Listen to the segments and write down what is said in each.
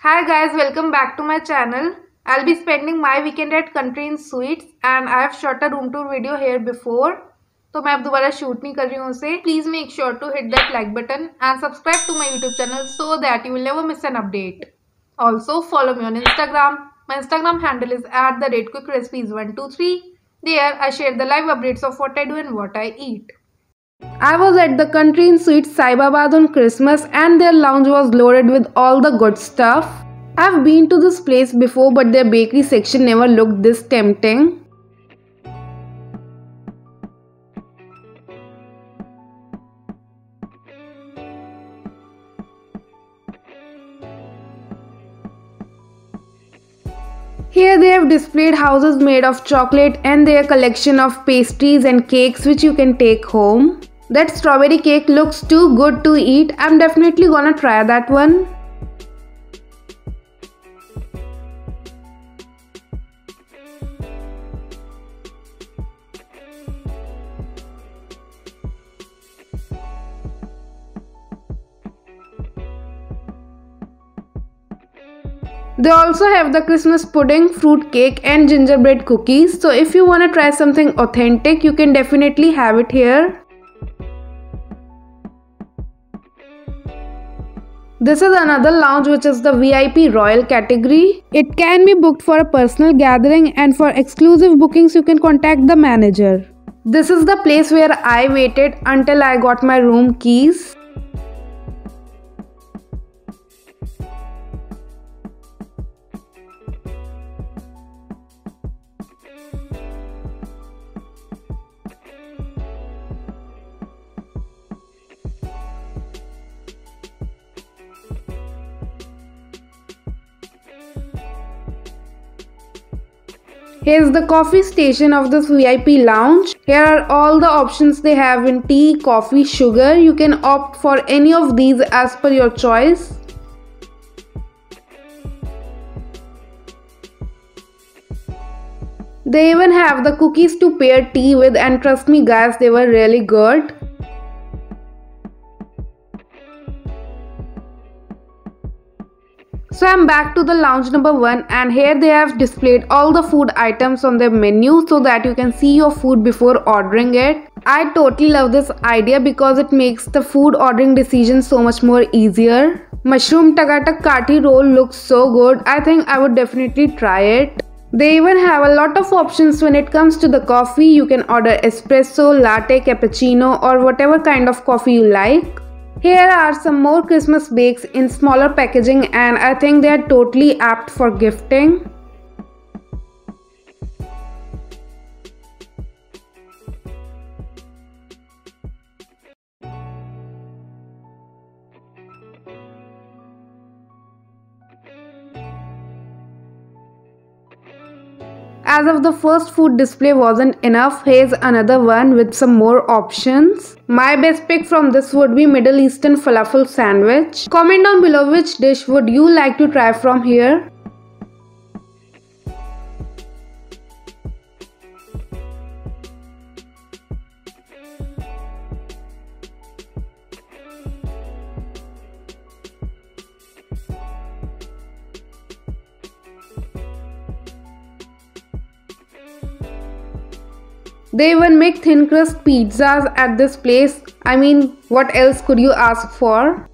Hi guys, welcome back to my channel. I'll be spending my weekend at Country Inn Suites and I have shot a room tour video here before. तो मैं अब दोबारा shoot नहीं कर रही हूँ उसे. Please make sure to hit that like button and subscribe to my YouTube channel so that you will never miss an update. Also follow me on Instagram. My Instagram handle is @QuickRecipes123. There I share the live updates of what I do and what I eat. I was at the Country Inn Suites Saibabad on Christmas and their lounge was loaded with all the good stuff. I've been to this place before but their bakery section never looked this tempting. Here they have displayed houses made of chocolate and their collection of pastries and cakes which you can take home. That strawberry cake looks too good to eat. I'm definitely gonna try that one. They also have the Christmas pudding, fruit cake and gingerbread cookies. So if you wanna try something authentic, you can definitely have it here. This is another lounge which is the VIP Royal category. It can be booked for a personal gathering and for exclusive bookings you can contact the manager. This is the place where I waited until I got my room keys. Here's the coffee station of this VIP lounge. Here are all the options they have in tea, coffee, sugar. You can opt for any of these as per your choice. They even have the cookies to pair tea with and trust me guys, they were really good. So I'm back to the lounge number 1 and here they have displayed all the food items on their menu so that you can see your food before ordering it. I totally love this idea because it makes the food ordering decision so much more easier. Mushroom Tagatak Kati roll looks so good. I think I would definitely try it. They even have a lot of options when it comes to the coffee. You can order espresso, latte, cappuccino or whatever kind of coffee you like. Here are some more Christmas bakes in smaller packaging and I think they are totally apt for gifting. As if the first food display wasn't enough, here's another one with some more options. My best pick from this would be Middle Eastern falafel sandwich. Comment down below which dish would you like to try from here. They even make thin crust pizzas at this place. I mean, what else could you ask for?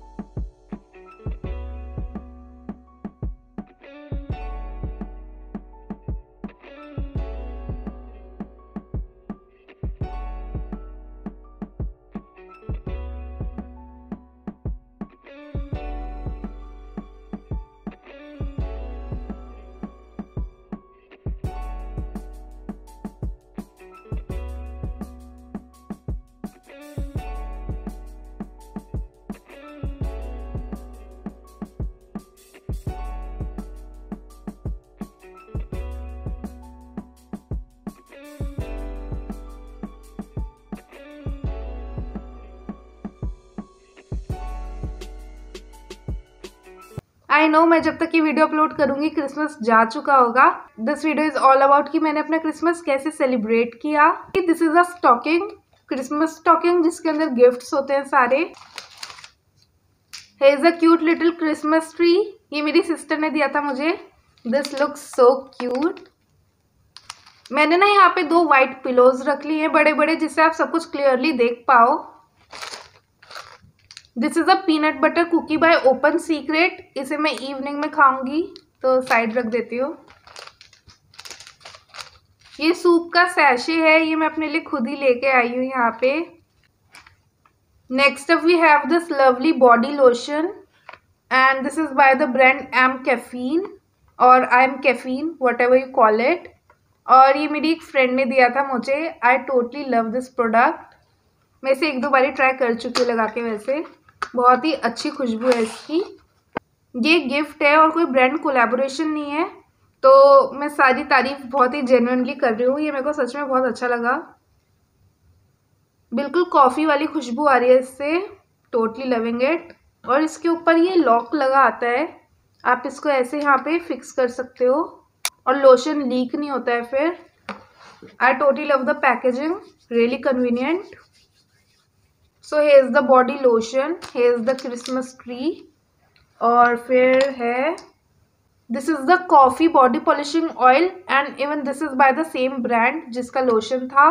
I know मैं जब तक ये video upload करूंगी Christmas जा चुका होगा। This video is all about कि मैंने अपना क्रिसमस कैसे सेलिब्रेट किया। This is a stocking, Christmas stocking जिसके अंदर गिफ्ट्स होते हैं सारे। Here is a cute little Christmas tree। ये मेरी सिस्टर ने दिया था मुझे। This looks so cute। मैंने ना यहाँ पे 2 वाइट पिलोज रख ली हैं बड़े बड़े, जिससे आप सब कुछ क्लियरली देख पाओ। This is a peanut butter cookie by Open Secret. इसे मैं इवनिंग में खाऊंगी तो साइड रख देती हूँ। ये सूप का सैशे है, ये मैं अपने लिए खुद ही लेके आई हूँ यहाँ पे। Next up we have this lovely body lotion and this is by the brand I'm Caffeine or I'm Caffeine, whatever you call it। और ये मेरी एक फ्रेंड ने दिया था मुझे। I totally love this product। मैं इसे 1-2 बारी ट्राई कर चुकी हूँ लगा के। वैसे बहुत ही अच्छी खुशबू है इसकी। ये गिफ्ट है और कोई ब्रांड कोलैबोरेशन नहीं है, तो मैं सारी तारीफ बहुत ही जेन्युइनली कर रही हूँ। ये मेरे को सच में बहुत अच्छा लगा। बिल्कुल कॉफ़ी वाली खुशबू आ रही है इससे। Totally loving it. और इसके ऊपर ये लॉक लगा आता है, आप इसको ऐसे यहाँ पे फिक्स कर सकते हो और लोशन लीक नहीं होता है फिर। आई totally love the packaging, really convenient. So here is the body lotion, here is the Christmas tree. और फिर है this is the coffee body polishing oil and even this is by the same brand जिसका lotion था।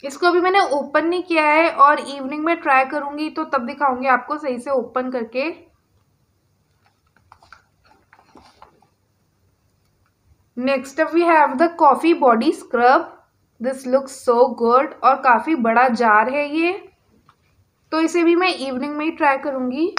इसको अभी मैंने open नहीं किया है और इवनिंग में ट्राई करूंगी तो तब दिखाऊंगी आपको सही से ओपन करके। Next up we have the coffee body scrub. This looks so good और काफी बड़ा जार है ये, तो इसे भी मैं इवनिंग में ही ट्राई करूंगी।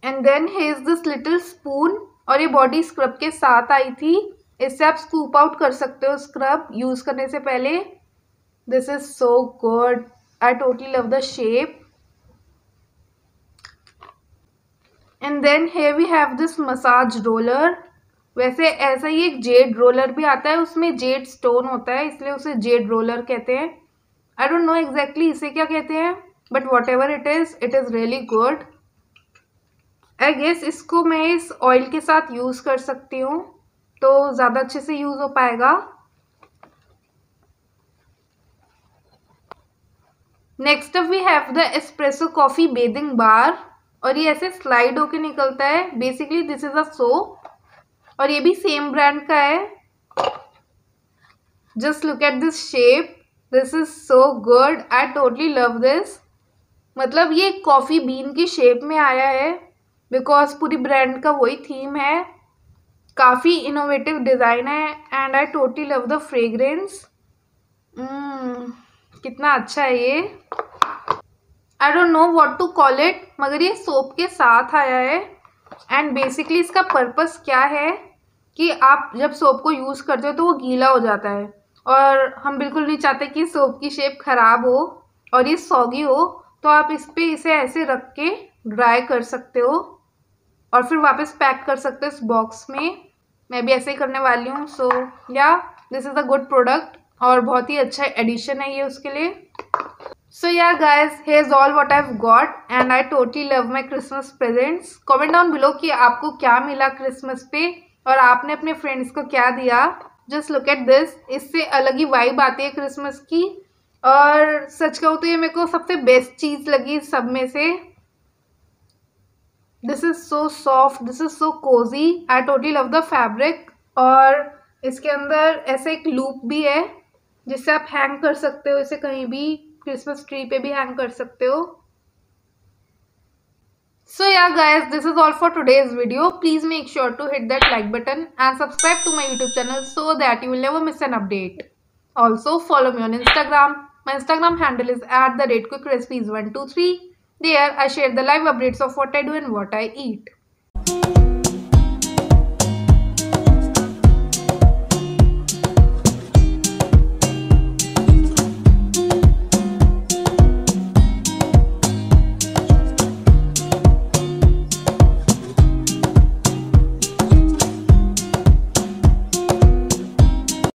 And then here is this little spoon और ये बॉडी स्क्रब के साथ आई थी। इससे आप स्कूप आउट कर सकते हो स्क्रब यूज करने से पहले। This is so good, I totally love the shape. And then here we have this massage roller. वैसे ऐसा ही एक जेड रोलर भी आता है, उसमें जेड स्टोन होता है इसलिए उसे जेड रोलर कहते हैं। आई डोंट नो एग्जैक्टली इसे क्या कहते हैं, but whatever it is really good. I guess इसको मैं इस ऑयल के साथ यूज कर सकती हूँ तो ज़्यादा अच्छे से यूज़ हो पाएगा। Next up we have the espresso coffee bathing bar और ये ऐसे स्लाइड होके निकलता है। Basically this is a soap और ये भी सेम ब्रांड का है। Just look at this shape, this is so good, I totally love this. मतलब ये कॉफ़ी बीन की शेप में आया है बिकॉज पूरी ब्रांड का वही थीम है। काफ़ी इनोवेटिव डिज़ाइन है and I totally love the fragrance. कितना अच्छा है ये। I don't know what to call it, मगर ये सोप के साथ आया है एंड बेसिकली इसका पर्पस क्या है कि आप जब सोप को यूज़ करते हो तो वो गीला हो जाता है और हम बिल्कुल नहीं चाहते कि सोप की शेप ख़राब हो और ये सॉगी हो, तो आप इस पे इसे ऐसे रख के ड्राई कर सकते हो और फिर वापस पैक कर सकते हो इस बॉक्स में। मैं भी ऐसे ही करने वाली हूँ। सो या this is a good product और बहुत ही अच्छा एडिशन है ये उसके लिए। सो yeah guys, here is all what I have got and I totally love my Christmas presents. Comment down below कि आपको क्या मिला क्रिसमस पे और आपने अपने फ्रेंड्स को क्या दिया। जस्ट लुक एट दिस, इससे अलग ही वाइब आती है क्रिसमस की। और सच कहूँ तो ये मेरे को सबसे बेस्ट चीज़ लगी सब में से। This is so soft, this is so cosy, I totally love the fabric. और इसके अंदर ऐसे एक लूप भी है जिससे आप हैंग कर सकते हो इसे कहीं भी, क्रिसमस ट्री पे भी हैंग कर सकते हो। So yeah guys, this is all for today's video. Please make sure to hit that like button and subscribe to my YouTube channel so that you will never miss an update. Also follow me on Instagram. My Instagram handle is @quickrecipes123. There I share the live updates of what I do and what I eat.